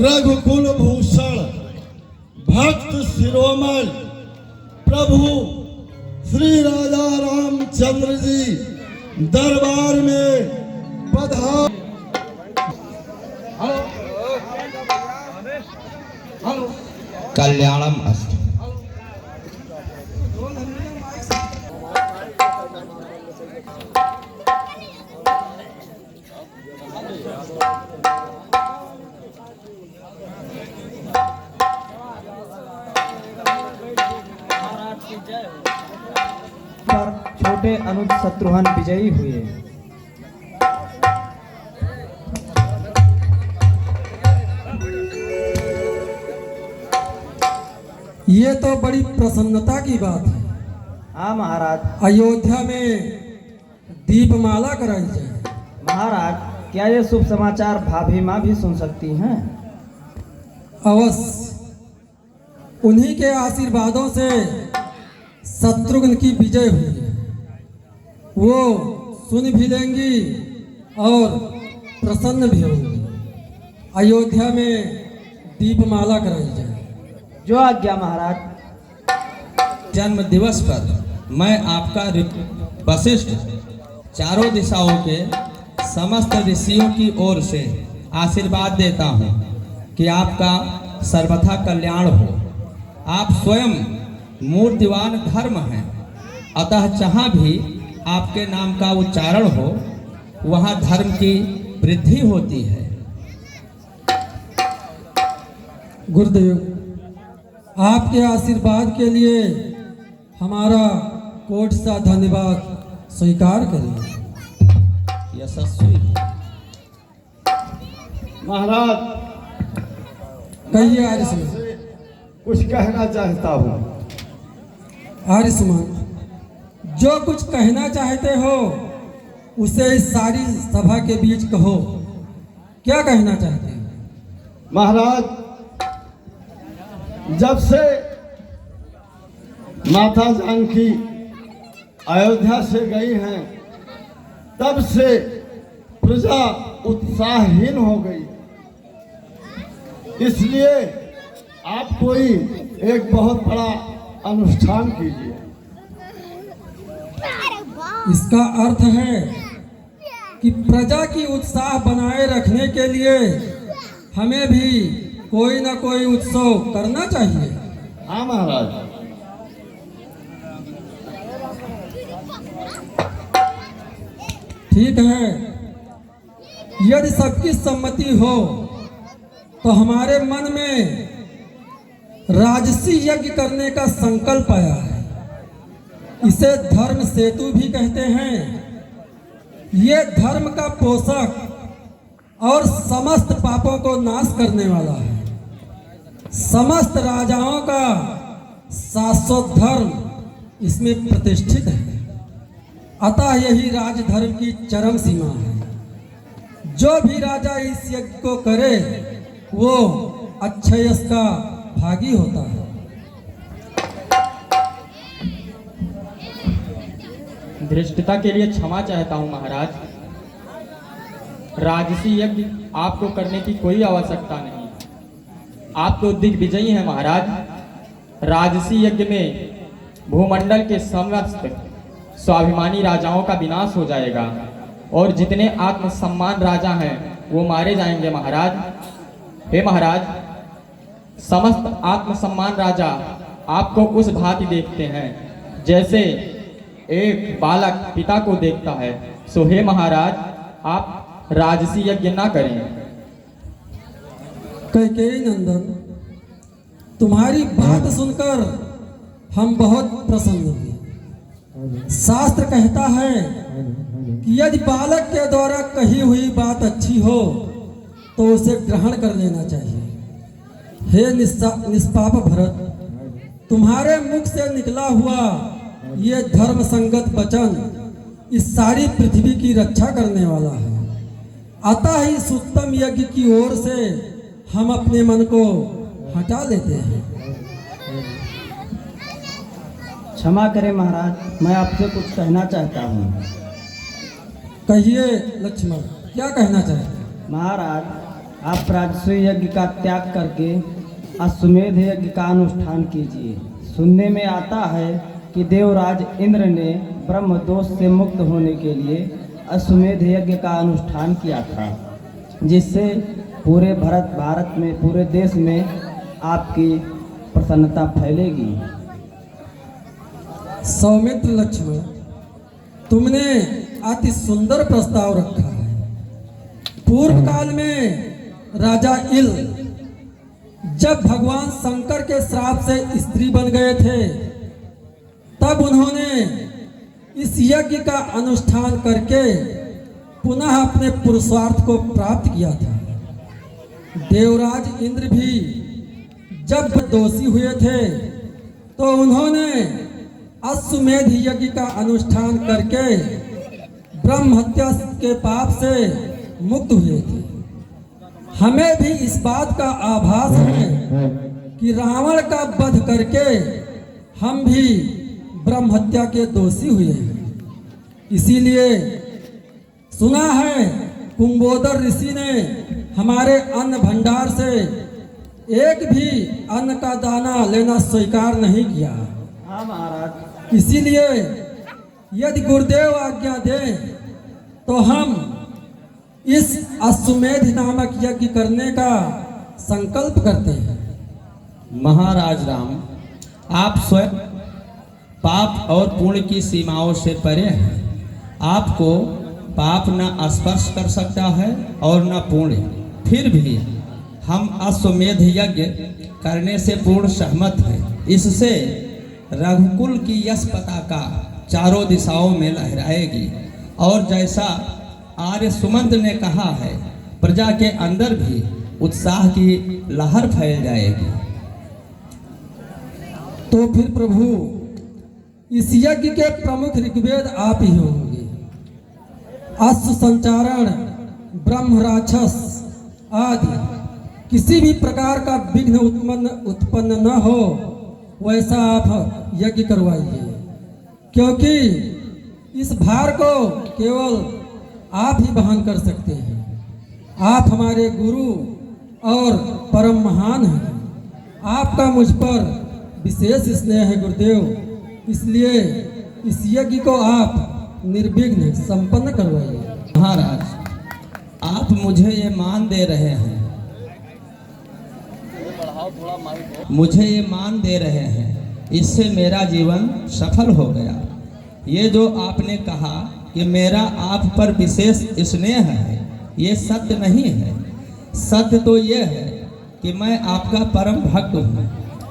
रघुकुल भूषण भक्त शिरोमणि प्रभु श्री राजा रामचंद्र जी दरबार में पधार। कल्याणम अस्तु। पर छोटे अनुज शत्रुघ्न विजयी हुए। ये तो बड़ी प्रसन्नता की बात है। हाँ महाराज। अयोध्या में दीपमाला कराई जाए। महाराज, क्या ये शुभ समाचार भाभी माँ भी सुन सकती हैं? अवश्य, उन्हीं के आशीर्वादों से शत्रुघ्न की विजय हुई है। वो सुन भी लेंगी और प्रसन्न भी होंगी। अयोध्या में दीपमाला कराई जाए। जो आज्ञा महाराज। जन्म दिवस पर मैं आपका वशिष्ठ चारों दिशाओं के समस्त ऋषियों की ओर से आशीर्वाद देता हूँ कि आपका सर्वथा कल्याण हो। आप स्वयं मूर्तिवान धर्म हैं, अतः जहाँ भी आपके नाम का उच्चारण हो वहाँ धर्म की वृद्धि होती है। गुरुदेव, आपके आशीर्वाद के लिए हमारा कोटि सा धन्यवाद स्वीकार करिए। यशस्वी महाराज, कहिए आर्यसमान। कुछ कहना चाहता हूँ। आर्यसमान, जो कुछ कहना चाहते हो उसे इस सारी सभा के बीच कहो। क्या कहना चाहते हो? महाराज, जब से माता जानकी अयोध्या से गई हैं तब से प्रजा उत्साहहीन हो गई। इसलिए आप कोई एक बहुत बड़ा अनुष्ठान कीजिए। इसका अर्थ है कि प्रजा की उत्साह बनाए रखने के लिए हमें भी कोई ना कोई उत्सव करना चाहिए। हाँ महाराज। ठीक है, यदि सबकी सम्मति हो तो हमारे मन में राजसी यज्ञ करने का संकल्प आया है। इसे धर्म सेतु भी कहते हैं। ये धर्म का पोषक और समस्त पापों को नाश करने वाला है। समस्त राजाओं का शाश्वत धर्म इसमें प्रतिष्ठित है। अतः यही राजधर्म की चरम सीमा है। जो भी राजा इस यज्ञ को करे वो अक्षयस का भागी होता है। धृष्टता के लिए क्षमा चाहता हूँ महाराज। राजसी यज्ञ आपको करने की कोई आवश्यकता नहीं। आप तो दिग्विजयी हैं महाराज। राजसी यज्ञ में भूमंडल के समस्त स्वाभिमानी राजाओं का विनाश हो जाएगा और जितने आत्मसम्मान राजा हैं वो मारे जाएंगे महाराज। हे महाराज, समस्त आत्मसम्मान राजा आपको उस भांति देखते हैं जैसे एक बालक पिता को देखता है। सो हे महाराज, आप राजसी यज्ञ ना करें। कैकेयी नंदन, तुम्हारी बात सुनकर हम बहुत प्रसन्न हुए। शास्त्र कहता है कि यदि बालक के द्वारा कही हुई बात अच्छी हो तो उसे ग्रहण कर लेना चाहिए। हे निष्पाप भरत, तुम्हारे मुख से निकला हुआ ये धर्म संगत वचन इस सारी पृथ्वी की रक्षा करने वाला है। अतः इस उत्तम यज्ञ की ओर से हम अपने मन को हटा लेते हैं। क्षमा करें महाराज, मैं आपसे कुछ कहना चाहता हूँ। कहिए लक्ष्मण, क्या कहना चाहते हैं? महाराज, आप राजसूय यज्ञ का त्याग करके अश्वमेध यज्ञ का अनुष्ठान कीजिए। सुनने में आता है कि देवराज इंद्र ने ब्रह्म दोष से मुक्त होने के लिए अश्वमेध यज्ञ का अनुष्ठान किया था, जिससे पूरे भारत में, पूरे देश में आपकी प्रसन्नता फैलेगी। सौमित्र लक्ष्मण, तुमने अति सुंदर प्रस्ताव रखा है। पूर्व काल में राजा इल जब भगवान शंकर के श्राप से स्त्री बन गए थे, तब उन्होंने इस यज्ञ का अनुष्ठान करके पुनः अपने पुरुषार्थ को प्राप्त किया था। देवराज इंद्र भी जब दोषी हुए थे तो उन्होंने अश्वमेध यज्ञ का अनुष्ठान करके ब्रह्म हत्या के पाप से मुक्त हुए थे। हमें भी इस बात का आभास है कि रावण का वध करके हम भी ब्रह्म हत्या के दोषी हुए हैं। इसीलिए सुना है कुंभोदर ऋषि ने हमारे अन्न भंडार से एक भी अन्न का दाना लेना स्वीकार नहीं किया। हाँ महाराज। इसीलिए यदि गुरुदेव आज्ञा दें तो हम इस अश्वमेध नामक यज्ञ करने का संकल्प करते हैं। महाराज राम, आप स्वयं पाप और पुण्य की सीमाओं से परे हैं। आपको पाप न स्पर्श कर सकता है और न पुण्य। फिर भी हम अश्वमेध यज्ञ करने से पूर्ण सहमत हैं। इससे रघुकुल की यश पताका चारों दिशाओं में लहराएगी और जैसा आर्य सुमंत ने कहा है, प्रजा के अंदर भी उत्साह की लहर फैल जाएगी। तो फिर प्रभु, इस यज्ञ के प्रमुख ऋग्वेद आप ही होंगे। अश्व संचारण, ब्रह्म राक्षस आदि किसी भी प्रकार का विघ्न उत्पन्न न हो, वैसा आप यज्ञ करवाइए, क्योंकि इस भार को केवल आप ही वहन कर सकते हैं। आप हमारे गुरु और परम महान हैं। आपका मुझ पर विशेष स्नेह है गुरुदेव, इसलिए इस यज्ञ को आप निर्विघ्न संपन्न करवाइए। महाराज, आप मुझे ये मान दे रहे हैं, मुझे ये मान दे रहे हैं, इससे मेरा जीवन सफल हो गया। ये जो आपने कहा कि मेरा आप पर विशेष स्नेह है, ये सत्य नहीं है। सत्य तो ये है कि मैं आपका परम भक्त हूँ।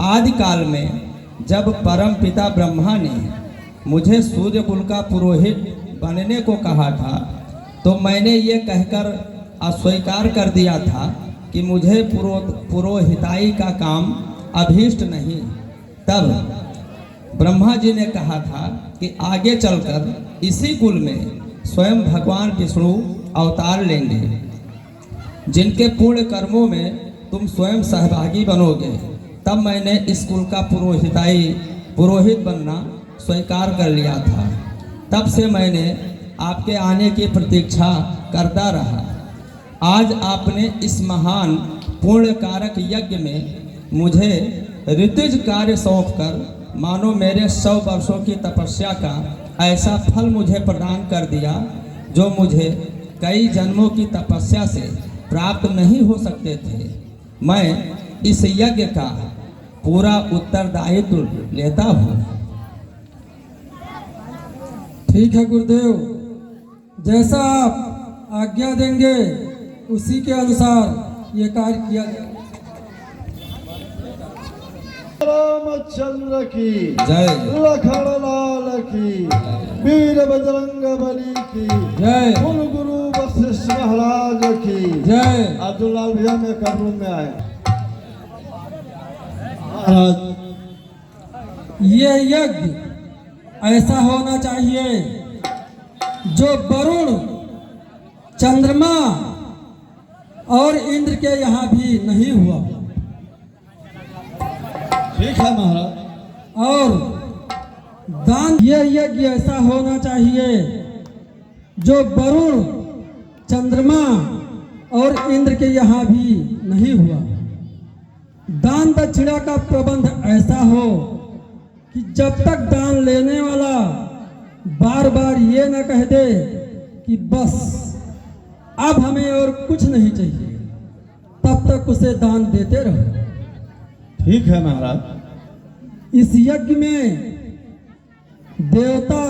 आदि काल में जब परम पिता ब्रह्मा ने मुझे सूर्यकुल का पुरोहित बनने को कहा था, तो मैंने ये कहकर अस्वीकार कर दिया था कि मुझे पुरोहिताई का काम अभीष्ट नहीं। तब ब्रह्मा जी ने कहा था कि आगे चलकर इसी कुल में स्वयं भगवान विष्णु अवतार लेंगे, जिनके पूर्ण कर्मों में तुम स्वयं सहभागी बनोगे। तब मैंने इस कुल का पुरोहित बनना स्वीकार कर लिया था। तब से मैंने आपके आने की प्रतीक्षा करता रहा। आज आपने इस महान पूर्ण कारक यज्ञ में मुझे ऋतुज कार्य सौंपकर मानो मेरे 100 वर्षों की तपस्या का ऐसा फल मुझे प्रदान कर दिया, जो मुझे कई जन्मों की तपस्या से प्राप्त नहीं हो सकते थे। मैं इस यज्ञ का पूरा उत्तरदायित्व लेता हूँ। ठीक है गुरुदेव, जैसा आप आज्ञा देंगे उसी के अनुसार ये कार्य किया जाए। रामचंद्र की जय। लखन लाल की, वीर बजरंग बली की जय। कुल गुरु वशिष्ठ महाराज की जय। अर्जुन लाल भैया में कर रूम में आए। महाराज, ये यज्ञ ऐसा होना चाहिए जो वरुण, चंद्रमा और इंद्र के यहाँ भी नहीं हुआ। ठीक है महाराज। और दान, ये यज्ञ ऐसा होना चाहिए जो वरुण, चंद्रमा और इंद्र के यहाँ भी नहीं हुआ। दान दक्षिणा का प्रबंध ऐसा हो कि जब तक दान लेने वाला बार बार ये न कह दे कि बस अब हमें और कुछ नहीं चाहिए, तब तक उसे दान देते रहो। ठीक है महाराज। इस यज्ञ में देवता,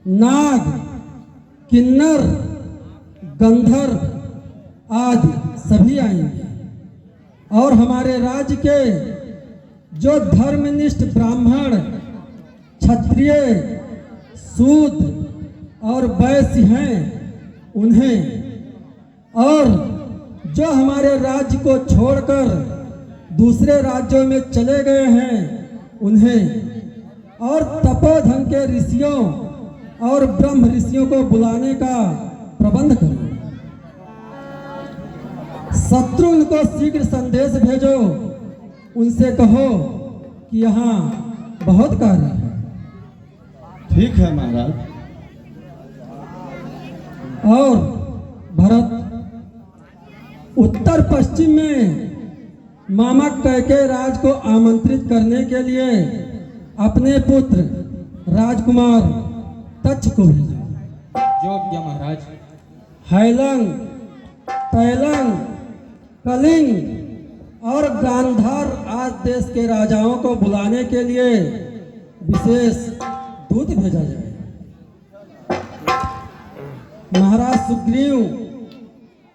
नाग, किन्नर, गंधर्व आदि सभी आएंगे और हमारे राज्य के जो धर्मनिष्ठ ब्राह्मण, क्षत्रिय, शूद्र और वैश्य हैं उन्हें, और जो हमारे राज्य को छोड़कर दूसरे राज्यों में चले गए हैं उन्हें, और तपोधन के ऋषियों और ब्रह्म ऋषियों को बुलाने का प्रबंध करो। शत्रुघ्न को शीघ्र संदेश भेजो, उनसे कहो कि यहाँ बहुत कार्य है। ठीक है महाराज। और भरत, उत्तर पश्चिम में मामा कैकेयी राज को आमंत्रित करने के लिए अपने पुत्र राजकुमार तक्ष को भेजो। जो आज्ञा महाराज। हैलंग, तैलंग, कलिंग और गांधार आदि देश के राजाओं को बुलाने के लिए विशेष दूत भेजा जाए। महाराज सुग्रीव,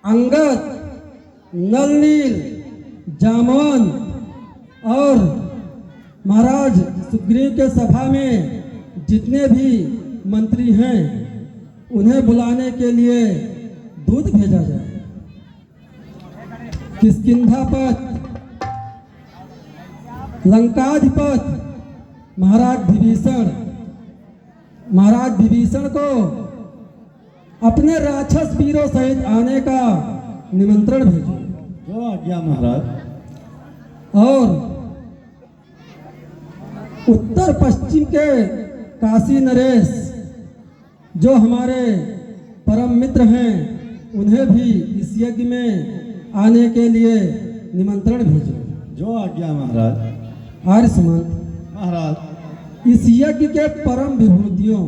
अंगद, नलनील, जामवन और महाराज सुग्रीव के सभा में जितने भी मंत्री हैं उन्हें बुलाने के लिए दूत भेजा जाए। किष्किंधापति, लंकाधिपति महाराज विभीषण को अपने राक्षस वीरों सहित आने का निमंत्रण भेजो। जो आज्ञा महाराज। और उत्तर पश्चिम के काशी नरेश जो हमारे परम मित्र हैं उन्हें भी इस यज्ञ में आने के लिए निमंत्रण भेजो। जो आज्ञा महाराज। आर्यसमंत महाराज। इस यज्ञ के परम विभूतियों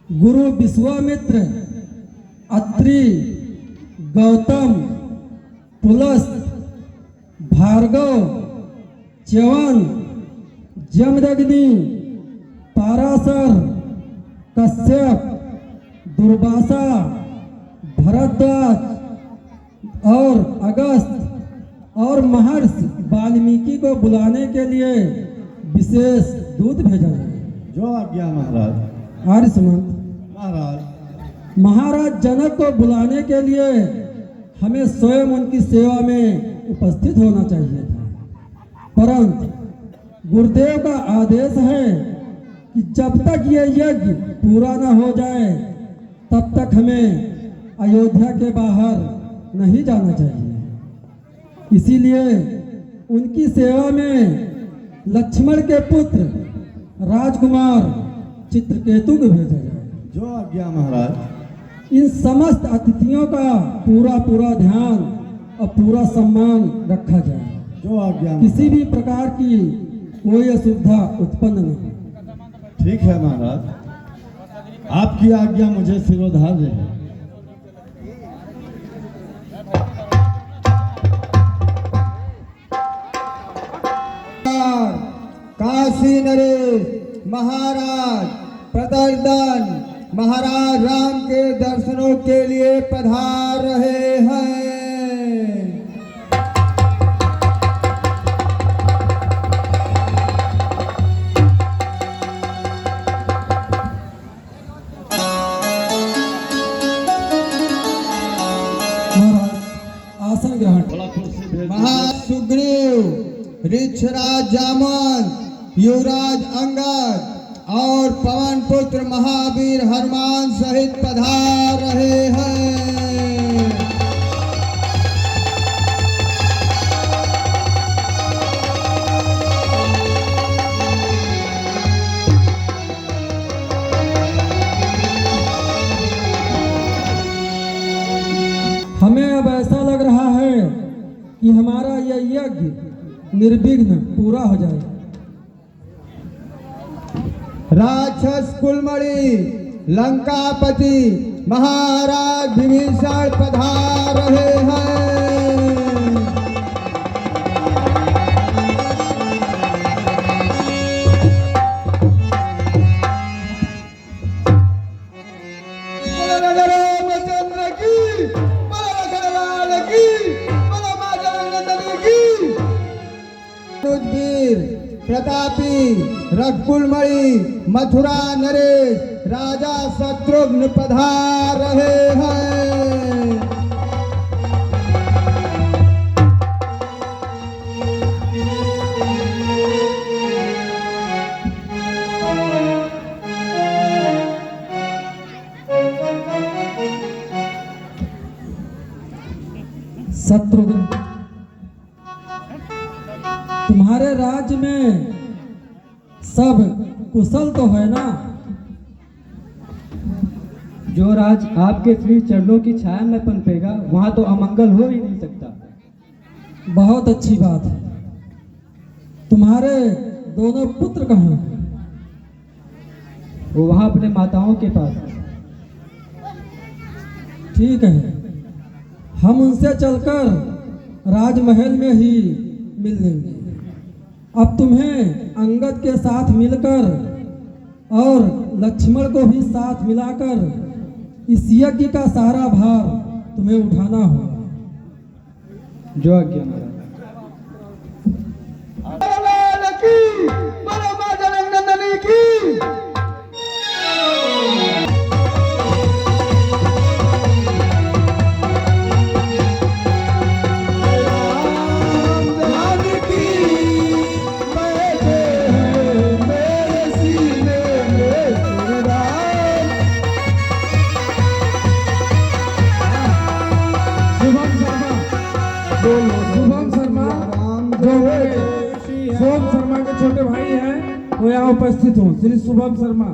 गुरु विश्वामित्र, अत्रि, गौतम, पुलस्त, भार्गव, च्यवन, जमदग्नि, पाराशर, कश्यप, दुर्वासा, भरद्वाज और अगस्त और महर्षि वाल्मीकि को बुलाने के लिए विशेष दूत भेजा जाए। जो आज्ञा महाराज। आर्यसमंत महाराज। महाराज जनक को बुलाने के लिए हमें स्वयं उनकी सेवा में उपस्थित होना चाहिए था, परंतु गुरुदेव का आदेश है कि जब तक ये यज्ञ पूरा न हो जाए तब तक हमें अयोध्या के बाहर नहीं जाना चाहिए। इसीलिए उनकी सेवा में लक्ष्मण के पुत्र राजकुमार चित्रकेतु को भेजा जाए। जो आज्ञा महाराज। इन समस्त अतिथियों का पूरा ध्यान और पूरा सम्मान रखा जाए। जो आज्ञा। किसी भी प्रकार की कोई असुविधा उत्पन्न नहीं। ठीक है महाराज। आपकी आज्ञा मुझे शिरोधार्य है। काशी नरेश महाराज प्रदर्दन महाराज राम के दर्शनों के लिए पधार रहे हैं। आसन ग्रहण। महासुग्रीव, ऋक्षराज जामवन, युवराज अंगद और पवन पुत्र महावीर हनुमान सहित पधार रहे हैं। हमें अब ऐसा लग रहा है कि हमारा यह यज्ञ निर्विघ्न पूरा हो जाए। राक्षस कुलमणि लंकापति महाराज विभीषण पधार रहे हैं। बोलो राजा रामचंद्र की, बोलो लखनलाल की, बोलो मां जननी की। वीर प्रतापी रघुकुलमणि मथुरा नरेश राजा शत्रुघ्न पधार रहे हैं। शत्रुघ्न, तुम्हारे राज्य में सब कुशल तो है ना? जो राज आपके श्री चरणों की छाया में पनपेगा वहां तो अमंगल हो ही नहीं सकता। बहुत अच्छी बात है। तुम्हारे दोनों पुत्र कहाँ हैं? वो वहां अपने माताओं के पास। ठीक है, हम उनसे चलकर राजमहल में ही मिल लेंगे। अब तुम्हें अंगद के साथ मिलकर और लक्ष्मण को भी साथ मिलाकर इस यज्ञ का सारा भार तुम्हें उठाना होगा। जो आज्ञा महाराज। बोलो मां जननी की। शुभम शर्मा जो सोम शर्मा के छोटे भाई हैं वो यहाँ उपस्थित हो। श्री शुभम शर्मा